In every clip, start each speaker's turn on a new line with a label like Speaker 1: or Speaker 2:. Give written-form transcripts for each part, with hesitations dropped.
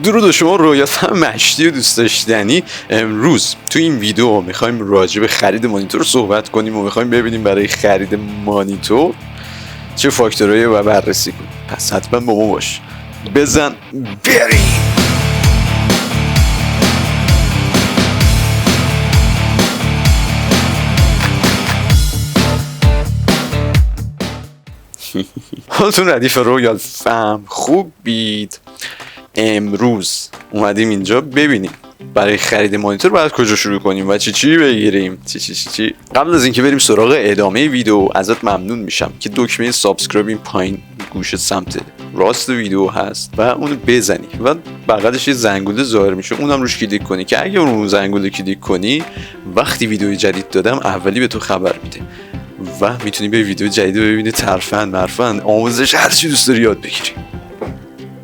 Speaker 1: درود به شما رویاتم مشتی و دوست داشتنی. امروز تو این ویدیو میخوایم راجع به خرید مانیتور صحبت کنیم و میخوایم ببینیم برای خرید مانیتور چه فاکتورهایی رو بررسی کنیم. پس حتما با ما باش. بزن بریم. حالتون ردیف رویال فهم خوب بید. امروز اومدیم اینجا ببینیم برای خرید مانیتور باید کجا شروع کنیم و چی بگیریم. چی. قبل از اینکه بریم سراغ ادامه ویدیو ازت ممنون میشم که دکمه سابسکرایب این پایین گوشه سمت راست ویدیو هست و اونو بزنی و بغلش یه زنگوله ظاهر میشه، اونم روش کلیک کنی که اگه اون زنگوله کلیک کنی وقتی ویدیو جدید دادم اولی به تو خبر میده و میتونی به ویدیو جدید ببینی، ترفند مرفند آموزش هر چی دوست داری یاد بگیری.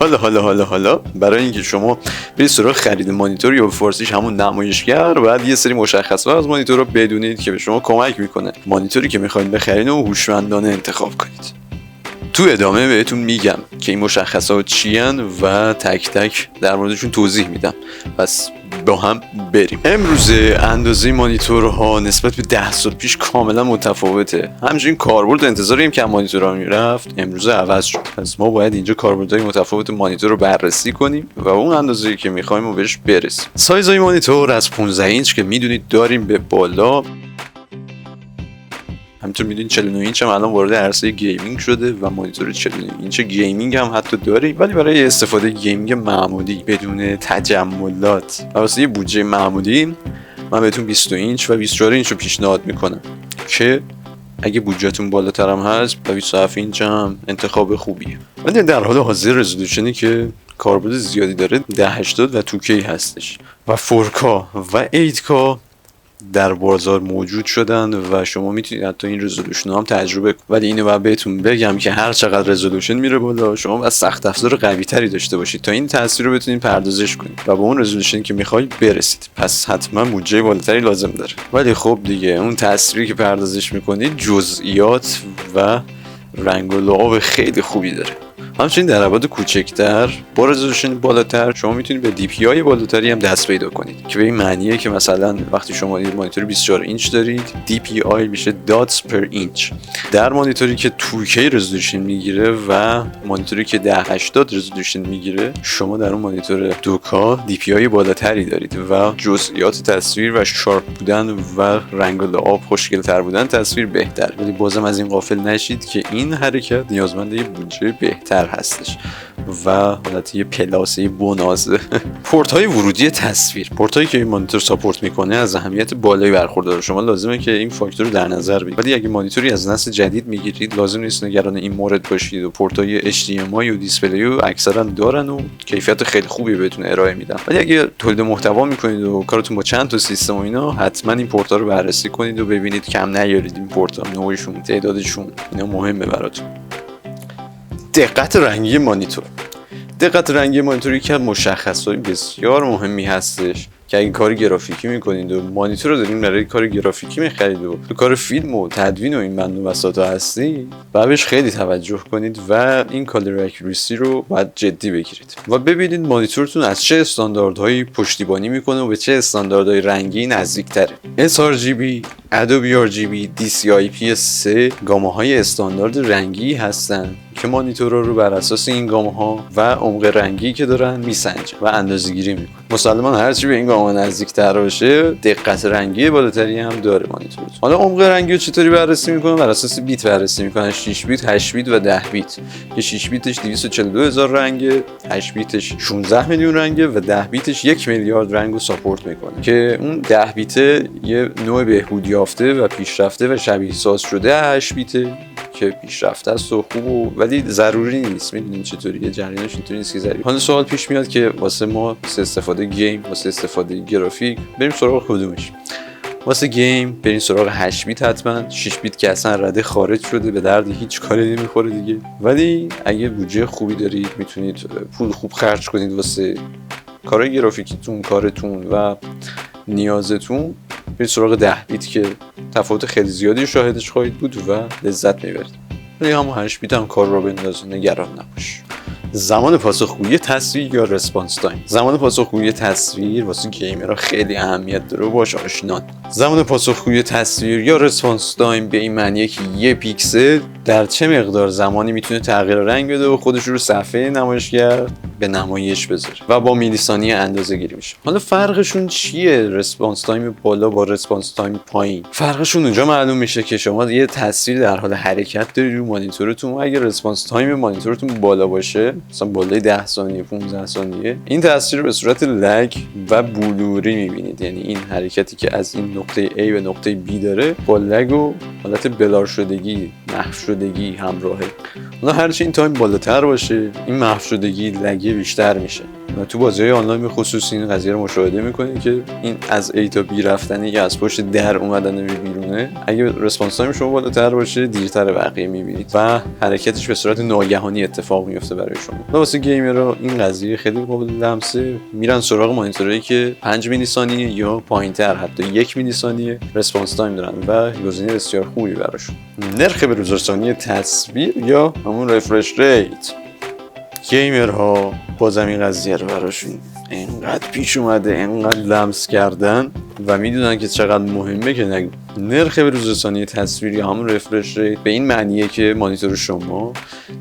Speaker 1: حالا برای اینکه شما برید سراغ خرید مانیتور یا به فارسیش همون نمایشگر بعد یه سری مشخصات از مانیتور رو بدونید که به شما کمک میکنه مانیتوری که میخواید بخرید و هوشمندانه انتخاب کنید. تو ادامه بهتون میگم که این مشخصات چیان و تک تک در موردشون توضیح میدم. پس با هم بریم. امروز اندازه مانیتورها نسبت به 10 سال پیش کاملا متفاوته. همچنین کاربرد انتظاریم که مانیتورها میرفت امروز عوض شد. پس ما باید اینجا کاربردهای متفاوت مانیتور رو بررسی کنیم و اون اندازه‌ای که میخوایم رو بهش برسیم. سایزهای مانیتور از 15 اینچ که میدونید داریم به بالا، همینطور میدونید 49 اینچ هم الان وارد عرصه گیمینگ شده و مانیتور 49 اینچ گیمینگ هم حتی داریم، ولی برای استفاده گیمینگ معمولی بدون تجملات و واسه یه بودجه معمولی من بهتون 20 اینچ و 24 اینچ رو پیشنهاد میکنم که اگه بودجهتون بالاتر هم هست و 27 اینچ هم انتخاب خوبیه. ولی در حال حاضر رزولوشنی که کاربرد زیادی داره 1080 و 2K هستش و 4K و 8K در بازار موجود شدن و شما میتونید حتی این رزولوشن هم تجربه کنید. ولی اینو باید بهتون بگم که هر چقدر رزولوشن میره بالا شما باید سخت افزار قوی تری داشته باشید تا این تاثیر رو بتونید پردازش کنید و به اون رزولوشن که میخواید برسید. پس حتما بودجه بالاتری لازم داره. ولی خب دیگه اون تاثیری که پردازش میکنید جزئیات و رنگ و لعاب خیلی خوبی داره. همچنین در ابعاد کوچکتر با رزولوشن بالاتر شما میتونید به DPI بالاتری هم دست پیدا کنید که به این معنیه که مثلا وقتی شما یه مانیتور 24 اینچ دارید DPI میشه داتس پر اینچ. در مانیتوری که 2K رزولوشن میگیره و مانیتوری که 1080 رزولوشن میگیره شما در اون مانیتور 2K DPI بالاتری دارید و جزئیات تصویر و شارپ بودن و رنگ و لعاب خوشگل‌تر بودن تصویر بهتر. ولی بازم از این غافل نشید که این حرکت نیازمند یه بودجه بهتر هستش و حالت یه پلاسه بنازه. پورت های ورودی تصویر، پورت هایی که این مانیتور ساپورت میکنه از اهمیت بالایی برخورداره. شما لازمه که این فاکتور رو در نظر بگیرید. ولی اگه مانیتوری از نسل جدید میگیرید لازم نیست نگران این مورد باشید و پورت های HDMI و دیسپلی رو اکثرا دارن و کیفیت خیلی خوبی بهتون ارائه میدن. ولی اگه تولید محتوا میکنید و کارتون با چند تا سیستم و اینا حتما این پورت ها رو بررسی کنید و ببینید کم نیارید. این پورت ها نوعشون، تعدادشون اینا مهمه براتون. دقت رنگی مانیتور. دقت رنگی مانیتور یکی از مشخصات بسیار مهمی هستش که اگه کار گرافیکی میکنید و مانیتور رو دارین برای کار گرافیکی میخرید و تو کار فیلم و تدوین و این بند و بساطا هستی باید بهش خیلی توجه کنید و این کالر اکیوریسی رو باید جدی بگیرید و ببینید مانیتورتون از چه استانداردهایی پشتیبانی میکنه و به چه استانداردهای رنگی نزدیکتره. sRGB، Adobe RGB، DCI-P3 گامه‌های استاندارد رنگی هستن که مانیتورها رو بر اساس این گام‌ها و عمق رنگی که دارن میسنجه و اندازه‌گیری میکنه. مسلماً هرچی به این گام نزدیک‌تر باشه دقت رنگی بالاتری هم داره مانیتورتون. حالا عمق رنگی رو چطوری بررسی میکنه؟ بر اساس بیت بررسی میکنه، 6 بیت، 8 بیت و 10 بیت. که 6 بیتش 242,000 رنگه، 8 بیتش 16 میلیون رنگه و 10 بیتش 1 میلیارد رنگ رو ساپورت میکنه. که اون 10 بیت یه نوع بهبود یافته و پیشرفته و شبیه ساز شده 8 بیت که پیشرفته است و خوب و ولی ضروری نیست. میدونین چطوریه جریانش اینطوری نیست که ضروری. حالا سوال پیش میاد که واسه ما واسه استفاده گیم، واسه استفاده گرافیک بریم سراغ کدومش؟ واسه گیم بریم سراغ 8 بیت حتما. 6 بیت که اصلا رده خارج شده به درد هیچ کاری نمیخوره دیگه. ولی اگه بودجه خوبی دارید میتونید پول خوب خرج کنید واسه کارهای گرافیکیتون، کارتون و نیازتون. برید سراغ 10 بیت که تفاوت خیلی زیادی شاهدش خواهید بود و لذت میبرید. ولی همون 8 بیت هم کار رو بندازه، نگران نباش. زمان پاسخگویی تصویر یا رسپانس تایم. زمان پاسخگویی تصویر واسه گیمرها خیلی اهمیت داره و باهاش آشنان. زمان پاسخگویی تصویر یا رسپانس تایم به این معنیه که یه پیکسل در چه مقدار زمانی میتونه تغییر رنگ بده و خودش رو صفحه نمایشگر به نمایش بذاره و با میلی ثانیه اندازه گیری میشه. حالا فرقشون چیه؟ رسپانس تایم بالا با رسپانس تایم پایین. فرقشون اونجا معلوم میشه که شما یه تصویر در حال حرکت دارید رو مانیتورتون و اگه رسپانس تایم مانیتورتون بالا باشه، مثلا بالای 10 ثانیه 15 ثانیه، این تصویر به صورت لگ و بلوری میبینید. یعنی این حرکتی که از این نقطه A به نقطه B داره با لگ و حالت بلار شدگی، محو شدگی همراهه. حالا هرچی این تایم بالاتر باشه، این محو شدگی لگی بیشتر میشه. و تو بازی‌های آنلاین به خصوص این قضیه رو مشاهده می‌کنید که این از A تا B رفتنی که از پشت در اومدن به بیرونه، اگه رسپانس تایم شما بالاتر باشه دیرتر بقیه می‌بینید و حرکتش به صورت ناگهانی اتفاق میفته برای شما. واسه گیمرها این قضیه خیلی قابل لمسه. میرن سراغ مانیتورایی که 5 میلی ثانیه یا پایین‌تر، حتی 1 میلی ثانیه رسپانس تایم دارن و گزینه بسیار خوبی براشون. نرخ به‌روزرسانی تصویر یا همون رفرش ریت. گیمرها بازم این قضیه رو براشون انقدر پیش اومده، انقدر لمس کردن و میدونن که چقدر مهمه که نگو. نرخ به‌روزرسانی تصویر یا همون رفرش ریت به این معنیه که مانیتور شما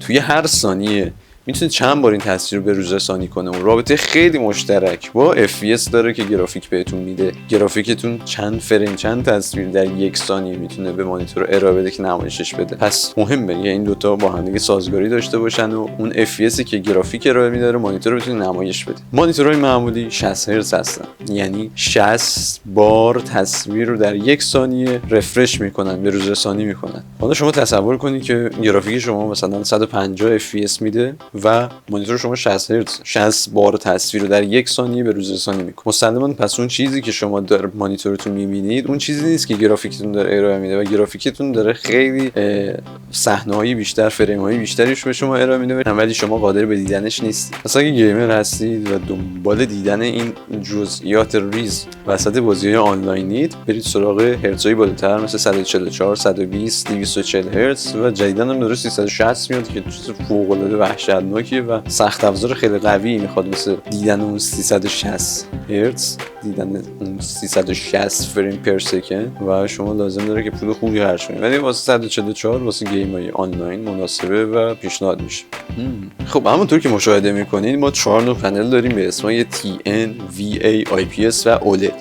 Speaker 1: توی هر ثانیه میتونه چند بار این تصویر رو به‌روزرسانی کنه و رابطه خیلی مشترک با FPS داره که گرافیک بهتون میده. گرافیکتون چند فریم، چند تصویر در یک ثانیه میتونه به مانیتور ارائه بده که نمایشش بده. پس مهمه یعنی این دوتا با هم دیگه سازگاری داشته باشن و اون FPS که گرافیک ارائه میده رو مانیتور بتونه نمایش بده. مانیتورهای معمولی 60 هرتز هستن، یعنی 60 بار تصویر رو در یک ثانیه رفرش میکنن، به‌روزرسانی میکنن. حالا شما تصور کنید که گرافیک شما مثلا 150 FPS میده و مانیتور شما 60 هرتز، 60 بار تصویر رو در یک ثانیه به‌روزرسانی میکنه. مسلماً پس اون چیزی که شما در مانیتورتون میبینید اون چیزی نیست که گرافیکتون داره ارائه میده و گرافیکتون داره خیلی صحنه‌های بیشتر، فریم‌های بیشتریش به شما ارائه میده، ولی شما قادر به دیدنش نیستید. مثلا اگه گیمر هستید و دنبال دیدن این جزئیات ریز وسط بازی‌های آنلاینید، برید سراغ هرتزهای بالاتر مثل 144، 120، 240 هرتز و جدیداً هم داره 360 میاد که چیز فوق‌العاده وحشتناکیه و سخت افزار خیلی قوی میخواد مثل دیدن اون 360 هرتز، دیدن اون 360 فریم پر سکند و شما لازم داره که پول خوبی خرج کنید. ولی واسه 144 واسه گیم‌های آنلاین مناسبه و پیشنهاد میشه. خب همونطور که مشاهده میکنید ما 4 نوع پنل داریم به اسمای TN، VA، IPS و OLED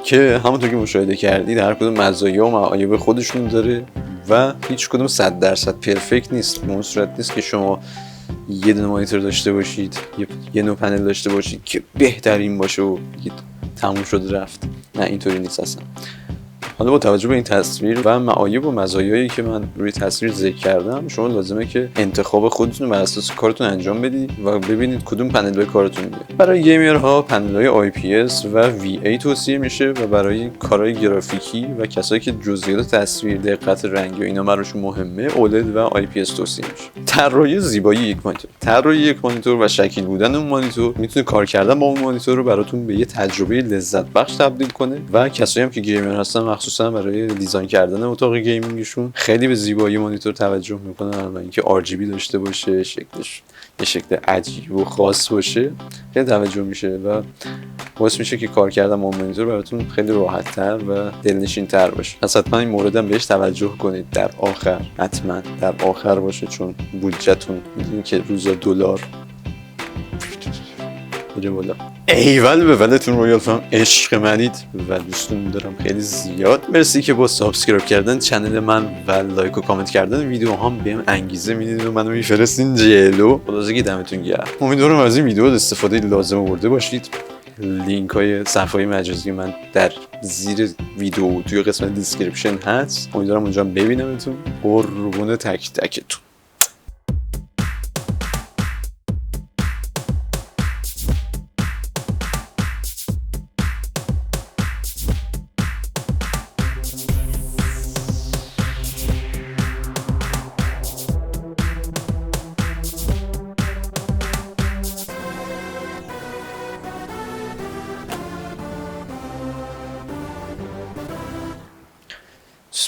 Speaker 1: که همونطور که مشاهده کردید هر کدوم مزایا و معایب خودشون داره و هیچ کدوم 100% پرفکت نیست. به اون صورت نیست که شما یه دونه مانیتور داشته باشید، یه نوع پنل داشته باشید که بهترین باشه و تموم شد رفت. نه اینطوری نیست اصلا. حالا با توجه به این تصویر و معایب و مزایایی که من روی تصویر ذکر کردم، شما لازمه که انتخاب خودتون بر اساس کارتون انجام بدید و ببینید کدوم پنل به کارتون میاد. برای گیمرها پنل‌های IPS و VA توصیه میشه و برای کارهای گرافیکی و کسایی که جزئیات تصویر، دقت رنگی و اینا براشون مهمه، OLED و IPS توصیه میشه. طراحی زیبایی یک مانیتور. طراحی یک مانیتور و شکل بودن اون مانیتور میتونه کار کردن با اون مانیتور رو براتون به یه تجربه لذت بخش تبدیل کنه و کسایی هم که گیمر هستن مخصوصا برای دیزاین کردن اتاق گیمینگشون خیلی به زیبایی مانیتور توجه میکنن و اینکه RGB داشته باشه، شکلش یه شکل عجیب و خاص باشه خیلی توجه میشه و باعث میشه که کار کردن با مانیتور براتون خیلی راحت تر و دلنشین تر باشه. پس حتما این موردم بهش توجه کنید در آخر، حتما در آخر باشه چون بودجه‌تون میدونید که روزا دلار بوده بالا. ایول به ولتون رویال فام، عشق منید و دوستون دارم خیلی زیاد. مرسی که با سابسکرایب کردن چنل من و لایک و کامنت کردن ویدیو هم بهم انگیزه میدید و منو میفرستین جلو. خلاصه دمتون گرم. امیدوارم از این ویدیو استفاده لازم آورده باشید. لینک های صفحه مجازی من در زیر ویدیو توی قسمت دیسکریپشن هست. امیدوارم اونجا ببینمتون. قربون تک تکتون.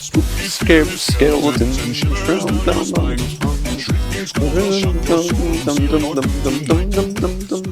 Speaker 1: Spooky, scary, skeleton, دم دم دم دم دم دم دم دم دم دم دم